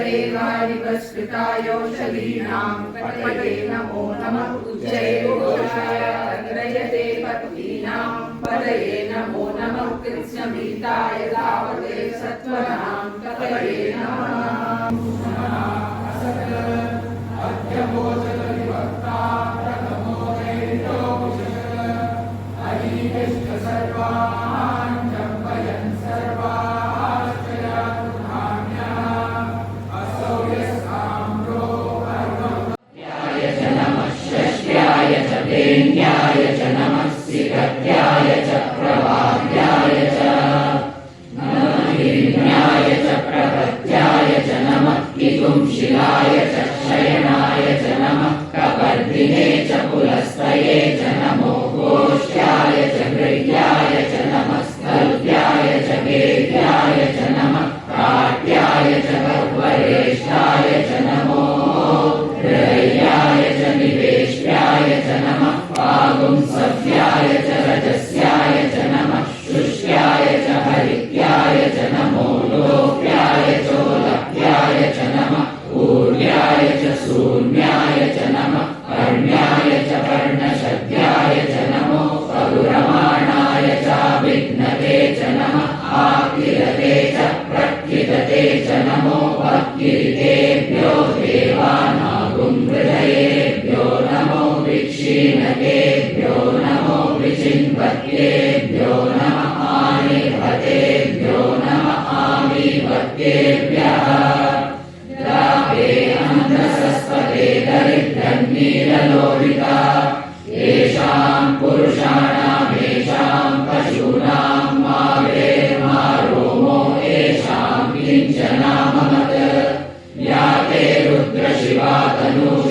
सर्वदेवादिवस्कृतायोषधीनां पतये नमो नमः उच्चैर्घोषाय तन्द्रयते पत्नीनां पतये नमो नमः कृत्स्नमीताय तावते सत्त्वनां पतये नमः न्याय च नमः सिकत्याय च प्रवाद्याय च नमः हिरण्याय च प्रपत्याय च नमः कितुंशिलाय च शयनाय च नमः कपर्दिने च पुलस्तये च नमो गोष्ठ्याय च गृह्याय च नमः स्थल्प्याय च वेद्याय च नमः काट्याय च गर्वरेष्ठाय च नमो हृदयाय च निवेश्याय च नमः पागुंसव्याय च रजस्याय च नमः शुष्याय च हरित्याय च नमो लोप्याय चोलप्याय च नमः ऊर्याय च शून्याय च नमः कर्ण्याय च पर्णशद्याय च नमो परुरमाणाय चाभिघ्नते च नमः आकिरते च प्रक्षितते च नमो भक्तिरितेभ्यो देवानागुंहृदयेभ्यो नमो विक्षीणकेभ्यो नमो विचिन्वत्येभ्यो नमः आनिर्भतेभ्यो नमः आमीभक्तेभ्यः द्रावे अन्धसस्पते दरिद्रन्नीललोहिता येषां पुरुषाणामेषां पशूनां मावेर्मारोमो येषां किञ्चनाममत् या ते रुद्रशिवा तनूः